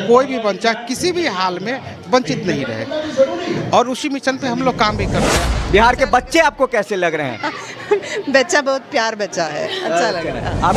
कोई भी बच्चा किसी भी हाल में वंचित नहीं रहे, और उसी मिशन पे हम लोग काम भी कर रहे हैं। बिहार के बच्चे आपको कैसे लग रहे हैं? बच्चा बहुत प्यार बच्चा है, अच्छा लग रहा है। आप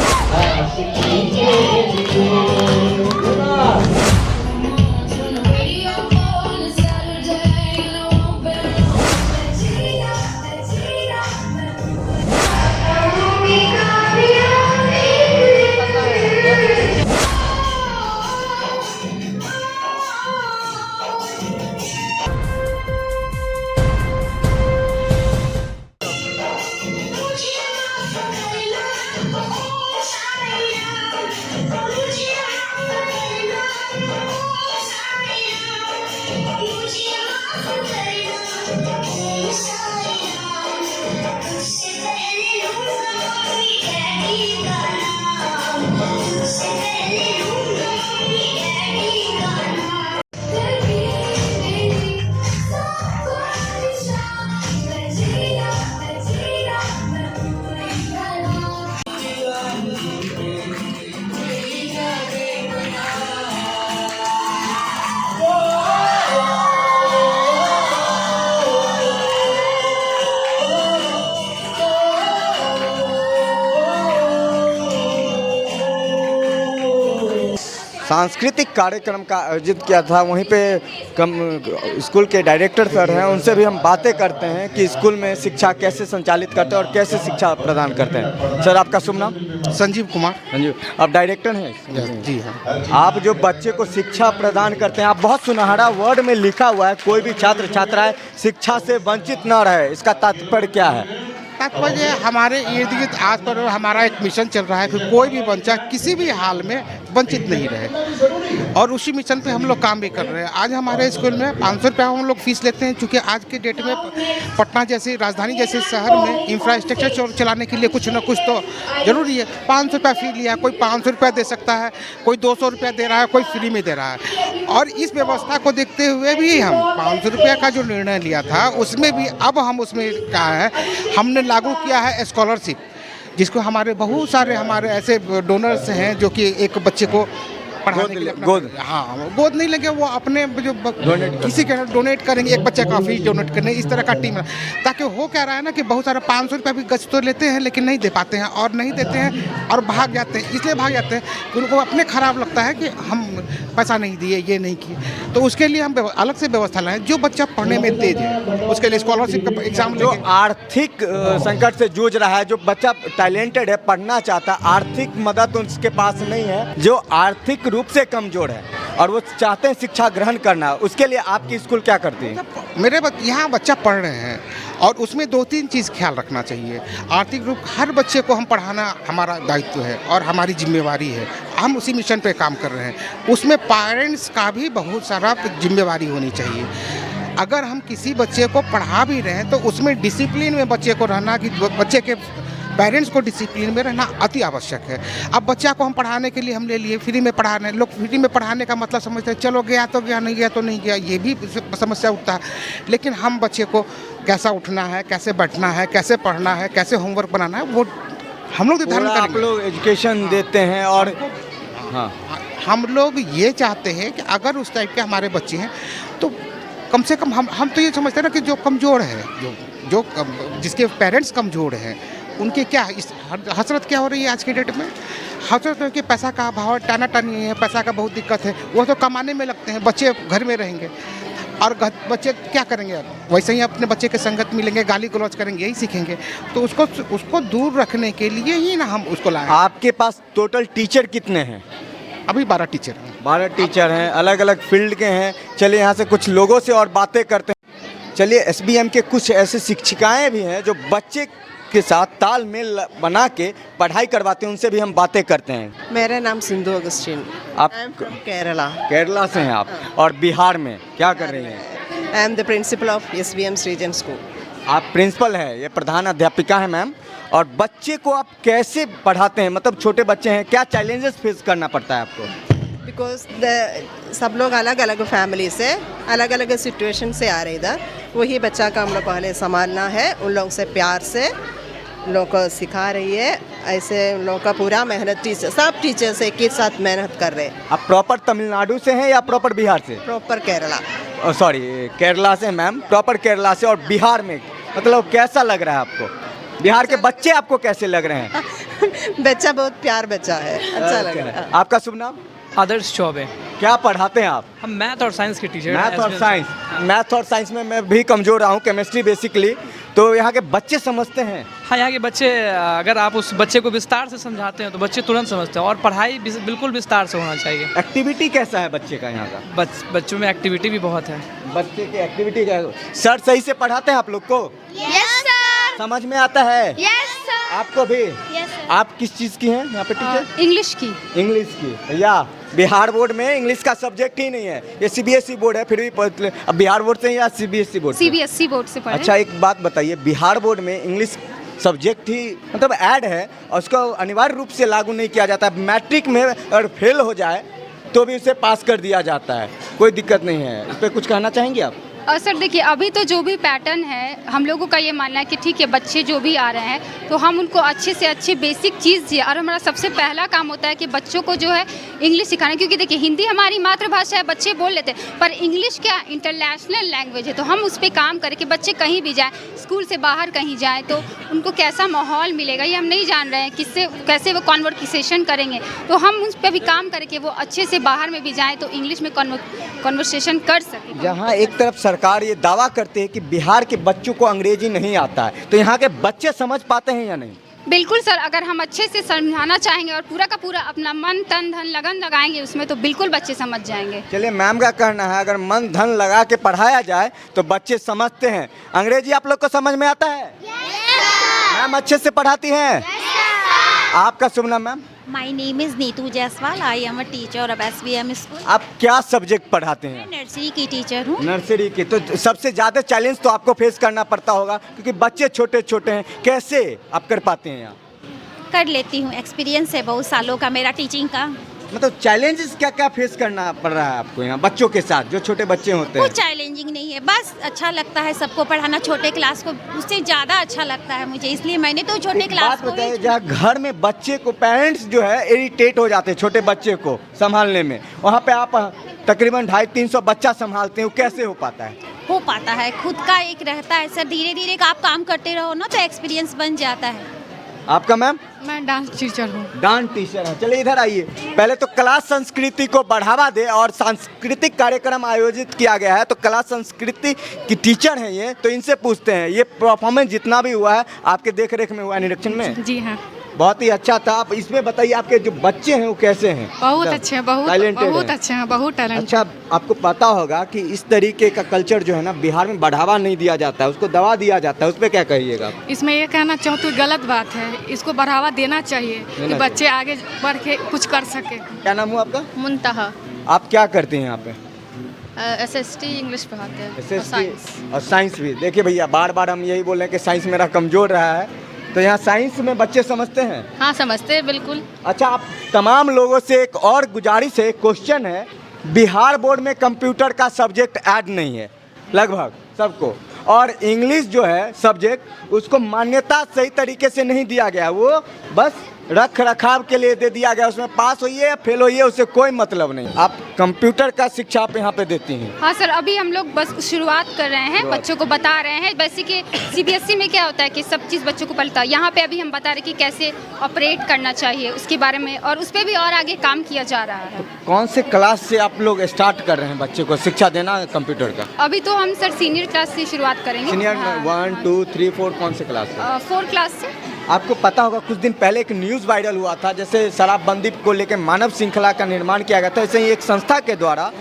सांस्कृतिक कार्यक्रम का आयोजित किया था, वहीं पे स्कूल के डायरेक्टर सर हैं, उनसे भी हम बातें करते हैं कि स्कूल में शिक्षा कैसे संचालित करते हैं और कैसे शिक्षा प्रदान करते हैं। सर, आपका शुभ नाम? संजीव कुमार। संजीव, आप डायरेक्टर हैं? जी हाँ। आप जो बच्चे को शिक्षा प्रदान करते हैं, आप बहुत सुनहरा वर्ड में लिखा हुआ है, कोई भी छात्र छात्राएं शिक्षा से वंचित न रहे, इसका तात्पर्य क्या है? तात्पर्य हमारे इर्द गिर्द आस पर हमारा एक मिशन चल रहा है कि कोई भी बच्चा किसी भी हाल में वंचित नहीं रहे, और उसी मिशन पे हम लोग काम भी कर रहे हैं। आज हमारे स्कूल में 500 रुपया हम लोग फीस लेते हैं, क्योंकि आज के डेट में पटना जैसे राजधानी जैसे शहर में इंफ्रास्ट्रक्चर चलाने के लिए कुछ ना कुछ तो जरूरी है। 500 रुपया फी लिया, कोई 500 रुपया दे सकता है, कोई 200 रुपया दे रहा है, कोई फ्री में दे रहा है। और इस व्यवस्था को देखते हुए भी हम 500 रुपया का जो निर्णय लिया था, उसमें भी अब हम उसमें क्या है, हमने लागू किया है स्कॉलरशिप, जिसको हमारे बहुत सारे हमारे ऐसे डोनर्स हैं जो कि एक बच्चे को पढ़ाने के लिए गोद नहीं लेंगे, वो अपने जो किसी के डोनेट करेंगे, एक बच्चे का फीस डोनेट करने, इस तरह का टीम, ताकि हो क्या रहा है ना कि बहुत सारा 500 रुपया भी गज तो लेते हैं लेकिन नहीं दे पाते हैं, और नहीं देते हैं और भाग जाते हैं। इसलिए भाग जाते हैं कि उनको अपने खराब लगता है कि हम पैसा नहीं दिए, ये नहीं किए। तो उसके लिए हम अलग से व्यवस्था लाएं, जो बच्चा पढ़ने में तेज है उसके लिए स्कॉलरशिप का एग्जाम। जो आर्थिक संकट से जूझ रहा है, जो बच्चा टैलेंटेड है, पढ़ना चाहता है, आर्थिक मदद उसके पास नहीं है, जो आर्थिक रूप से कमजोर है और वो चाहते हैं शिक्षा ग्रहण करना, उसके लिए आपकी स्कूल क्या करती है? मेरे यहाँ बच्चा पढ़ रहे हैं, और उसमें 2-3 चीज़ ख्याल रखना चाहिए। आर्थिक रूप हर बच्चे को हम पढ़ाना हमारा दायित्व है और हमारी जिम्मेवारी है, हम उसी मिशन पे काम कर रहे हैं। उसमें पेरेंट्स का भी बहुत सारा जिम्मेवारी होनी चाहिए। अगर हम किसी बच्चे को पढ़ा भी रहे हैं तो उसमें डिसिप्लिन में बच्चे को रहना, कि बच्चे के पेरेंट्स को डिसिप्लिन में रहना अति आवश्यक है। अब बच्चा को हम पढ़ाने के लिए हम ले लिए, फ्री में पढ़ा रहे हैं। लोग फ्री में पढ़ाने का मतलब समझते हैं चलो गया तो गया, नहीं गया तो नहीं गया, ये भी समस्या उठता है। लेकिन हम बच्चे को कैसा उठना है, कैसे बैठना है, कैसे पढ़ना है, कैसे होमवर्क बनाना है, वो हम लोग निर्धारण करेंगे। आप लोग एजुकेशन देते हैं, और हाँ, हम लोग ये चाहते हैं कि अगर उस टाइप के हमारे बच्चे हैं तो कम से कम हम तो ये समझते हैं ना कि जो कमज़ोर है, जो जिसके पेरेंट्स कमज़ोर हैं, उनके क्या हसरत क्या हो रही है आज के डेट में? हसरत है कि पैसा का अभाव, टाना टानी है, पैसा का बहुत दिक्कत है, वो तो कमाने में लगते हैं, बच्चे घर में रहेंगे और बच्चे क्या करेंगे? वैसे ही अपने बच्चे के संगत मिलेंगे, गाली गलौज करेंगे, यही सीखेंगे। तो उसको दूर रखने के लिए ही ना हम उसको लाए। आपके पास टोटल टीचर कितने हैं? अभी 12 टीचर हैं। 12 टीचर हैं, अलग अलग फील्ड के हैं। चलिए यहाँ से कुछ लोगों से और बातें करते हैं। चलिए, SBM के कुछ ऐसे शिक्षिकाएँ भी हैं जो बच्चे के साथ तालमेल बना के पढ़ाई करवाते हैं, उनसे भी हम बातें करते हैं। मेरा नाम सिंधु अगस्टिन। आप केरला। केरला से हैं आप, और बिहार में क्या कर रही हैं? I am the principal of SBM region school. आप प्रिंसिपल हैं, ये प्रधान अध्यापिका हैं मैम। और बच्चे को आप कैसे पढ़ाते हैं? मतलब छोटे बच्चे हैं, क्या चैलेंजेस फेस करना पड़ता है आपको? बिकॉज सब लोग अलग अलग फैमिली से, अलग अलग सिचुएशन से आ रहे इधर। वही बच्चा का हम लोग पहले संभालना है, उन लोगों से प्यार से लोग को सिखा रही है। ऐसे उन लोगों का पूरा मेहनत टीचर सब टीचर्स एक ही साथ मेहनत कर रहे हैं। आप प्रॉपर तमिलनाडु से हैं या प्रॉपर बिहार से? प्रॉपर केरला। सॉरी, केरला से मैम, प्रॉपर केरला से। और बिहार में मतलब कैसा लग रहा है आपको? बिहार के बच्चे आपको कैसे लग रहे हैं? बच्चा बहुत प्यार बच्चा है, अच्छा लग रहा है। आपका शुभ नाम? आदर्श चौबे। क्या पढ़ाते हैं आप? हम मैथ और साइंस के टीचर हैं। मैथ और साइंस में मैं भी कमज़ोर रहा हूँ, केमिस्ट्री बेसिकली। तो यहाँ के बच्चे समझते हैं? हाँ, यहाँ के बच्चे, अगर आप उस बच्चे को विस्तार से समझाते हैं तो बच्चे तुरंत समझते हैं, और पढ़ाई बिल्कुल विस्तार से होना चाहिए। एक्टिविटी कैसा है बच्चे का यहाँ का? बच्चों में एक्टिविटी भी बहुत है। बच्चे की एक्टिविटी क्या है? सर सही से पढ़ाते हैं आप लोग को? Yes sir. समझ में आता है? Yes sir. आपको भी? Yes sir. आप किस चीज़ की हैं यहाँ पे टीचर? इंग्लिश की। इंग्लिश की। भैया, बिहार बोर्ड में इंग्लिश का सब्जेक्ट ही नहीं है। ये सीबीएसई बोर्ड है, फिर भी अब बिहार बोर्ड से या सीबीएसई बोर्ड से? सीबीएसई बोर्ड से पढ़े। अच्छा, एक बात बताइए, बिहार बोर्ड में इंग्लिश सब्जेक्ट ही मतलब ऐड है और उसको अनिवार्य रूप से लागू नहीं किया जाता। मैट्रिक में अगर फेल हो जाए तो भी उसे पास कर दिया जाता है, कोई दिक्कत नहीं है। इस पर कुछ कहना चाहेंगे आप? सर देखिए, अभी तो जो भी पैटर्न है, हम लोगों का ये मानना है कि ठीक है, बच्चे जो भी आ रहे हैं तो हम उनको अच्छे से अच्छी बेसिक चीज़ दिए, और हमारा सबसे पहला काम होता है कि बच्चों को जो है इंग्लिश सिखाना। क्योंकि देखिए, हिंदी हमारी मातृभाषा है, बच्चे बोल लेते हैं, पर इंग्लिश क्या इंटरनेशनल लैंग्वेज है। तो हम उस पर काम करें कि बच्चे कहीं भी जाएँ, स्कूल से बाहर कहीं जाएँ तो उनको कैसा माहौल मिलेगा ये हम नहीं जान रहे हैं, किससे कैसे वो कॉन्वर्सेशन करेंगे। तो हम उस पर भी काम करें कि वो अच्छे से बाहर में भी जाएँ तो इंग्लिश में कॉन्वर्सेशन कर सकें। जहाँ एक तरफ सरकार ये दावा करते हैं कि बिहार के बच्चों को अंग्रेजी नहीं आता है, तो यहाँ के बच्चे समझ पाते हैं या नहीं? बिल्कुल सर, अगर हम अच्छे से समझाना चाहेंगे और पूरा का पूरा अपना मन तन धन लगन लगाएंगे उसमें, तो बिल्कुल बच्चे समझ जाएंगे। चलिए, मैम का कहना है अगर मन धन लगा के पढ़ाया जाए तो बच्चे समझते हैं। अंग्रेजी आप लोग को समझ में आता है? मैम अच्छे से पढ़ाती हैं? आपका शुभ नाम ma'am? My name is Neetu Jaiswal. I am a teacher of SVM school. आप क्या सब्जेक्ट पढ़ाते हैं? मैं नर्सरी की टीचर हूँ। नर्सरी की। तो सबसे ज़्यादा चैलेंज तो आपको फेस करना पड़ता होगा क्योंकि बच्चे छोटे छोटे हैं। कैसे आप कर पाते हैं यहाँ? कर लेती हूँ, एक्सपीरियंस है बहुत सालों का मेरा टीचिंग का। मतलब चैलेंजेस क्या क्या फेस करना पड़ रहा है आपको यहाँ बच्चों के साथ, जो छोटे बच्चे होते हैं? कुछ चैलेंजिंग नहीं है, बस अच्छा लगता है सबको पढ़ाना, छोटे क्लास को उससे ज़्यादा अच्छा लगता है मुझे, इसलिए मैंने तो छोटे क्लास को ही। जहाँ घर में बच्चे को पेरेंट्स जो है इरिटेट हो जाते हैं छोटे बच्चे को संभालने में, वहाँ पे आप तकरीबन 250-300 बच्चा संभालते हैं, वो कैसे हो पाता है? हो पाता है, खुद का एक रहता है सर, धीरे धीरे आप काम करते रहो ना तो एक्सपीरियंस बन जाता है। आपका मैम? मैं डांस टीचर हूँ। डांस टीचर है। चलिए इधर आइए। पहले तो कला संस्कृति को बढ़ावा दे और सांस्कृतिक कार्यक्रम आयोजित किया गया है, तो कला संस्कृति की टीचर हैं ये, तो इनसे पूछते हैं ये परफॉर्मेंस जितना भी हुआ है आपके देख रेख में हुआ है, निरीक्षण में? जी हाँ, बहुत ही अच्छा था। आप इसमें बताइए आपके जो बच्चे हैं वो कैसे हैं? बहुत अच्छे हैं, बहुत अच्छे हैं, बहुत टैलेंट। अच्छा, आपको पता होगा कि इस तरीके का कल्चर जो है ना बिहार में बढ़ावा नहीं दिया जाता है, उसको दबा दिया जाता है, उस पर क्या कहिएगा? इसमें ये कहना चाहूँ तो गलत बात है, इसको बढ़ावा देना चाहिए कि बच्चे आगे बढ़ के कुछ कर सके। क्या नाम हुआ आपका? मुंतहा। आप क्या करते हैं यहाँ पे? SST इंग्लिश पढ़ाते हैं और SST और साइंस भी। देखिए भैया, बार बार हम यही बोल रहे हैं कि साइंस मेरा कमज़ोर रहा है, तो यहाँ साइंस में बच्चे समझते हैं? हाँ, समझते हैं बिल्कुल। अच्छा, आप तमाम लोगों से एक और गुजारिश है, क्वेश्चन है, बिहार बोर्ड में कंप्यूटर का सब्जेक्ट ऐड नहीं है लगभग सबको, और इंग्लिश जो है सब्जेक्ट उसको मान्यता सही तरीके से नहीं दिया गया, वो बस रख रखाव के लिए दे दिया गया, उसमें पास होइए या फेल होइए उससे कोई मतलब नहीं। आप कंप्यूटर का शिक्षा आप यहाँ पे देती हैं? हाँ सर, अभी हम लोग बस शुरुआत कर रहे हैं, बच्चों को बता रहे हैं। वैसे कि CBSE में क्या होता है कि सब चीज़ बच्चों को पता है, यहाँ पे अभी हम बता रहे कि कैसे ऑपरेट करना चाहिए उसके बारे में, और उस पर भी और आगे काम किया जा रहा है। कौन से क्लास से आप लोग स्टार्ट कर रहे हैं बच्चे को शिक्षा देना कंप्यूटर का? अभी तो हम सर सीनियर क्लास से शुरुआत करेंगे। सीनियर 1, 2, 3, 4 कौन से क्लास से? 4 क्लास से। आपको पता होगा कुछ दिन पहले एक न्यूज़ वायरल हुआ था, जैसे शराबबंदी को लेकर मानव श्रृंखला का निर्माण किया गया था, ऐसे ही एक संस्था के द्वारा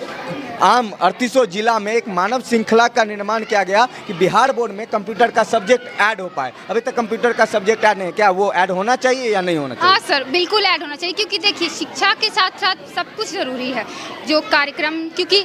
आम 38 जिला में एक मानव श्रृंखला का निर्माण किया गया कि बिहार बोर्ड में कंप्यूटर का सब्जेक्ट ऐड हो पाए। अभी तक कंप्यूटर का सब्जेक्ट ऐड नहीं है, क्या वो ऐड होना चाहिए या नहीं होना चाहिए? हाँ सर, बिल्कुल ऐड होना चाहिए, क्योंकि देखिए शिक्षा के साथ साथ सब कुछ ज़रूरी है, जो कार्यक्रम, क्योंकि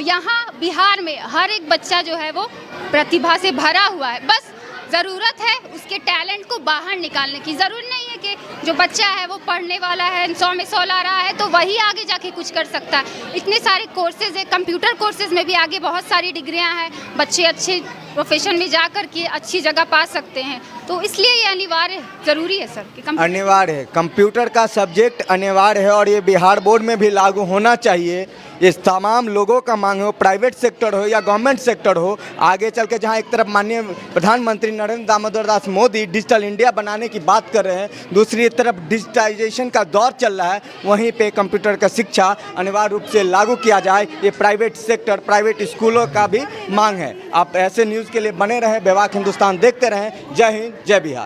यहाँ बिहार में हर एक बच्चा जो है वो प्रतिभा से भरा हुआ है, बस ज़रूरत है उसके टैलेंट को बाहर निकालने की। ज़रूरी नहीं है कि जो बच्चा है वो पढ़ने वाला है, 100 में 100 ला रहा है तो वही आगे जाके कुछ कर सकता है। इतने सारे कोर्सेज है, कंप्यूटर कोर्सेज में भी आगे बहुत सारी डिग्रियां हैं, बच्चे अच्छे प्रोफेशन में जा कर के अच्छी जगह पा सकते हैं। तो इसलिए ये अनिवार्य ज़रूरी है सर कि अनिवार्य है, कंप्यूटर का सब्जेक्ट अनिवार्य है और ये बिहार बोर्ड में भी लागू होना चाहिए। ये तमाम लोगों का मांग हो, प्राइवेट सेक्टर हो या गवर्नमेंट सेक्टर हो। आगे चल के जहाँ एक तरफ माननीय प्रधानमंत्री नरेंद्र दामोदर दास मोदी डिजिटल इंडिया बनाने की बात कर रहे हैं, दूसरी तरफ डिजिटाइजेशन का दौर चल रहा है, वहीं पे कंप्यूटर का शिक्षा अनिवार्य रूप से लागू किया जाए, ये प्राइवेट सेक्टर, प्राइवेट स्कूलों का भी मांग है। आप ऐसे न्यूज़ के लिए बने रहें, बेबाक हिंदुस्तान देखते रहें। जय हिंद, जय बिहार।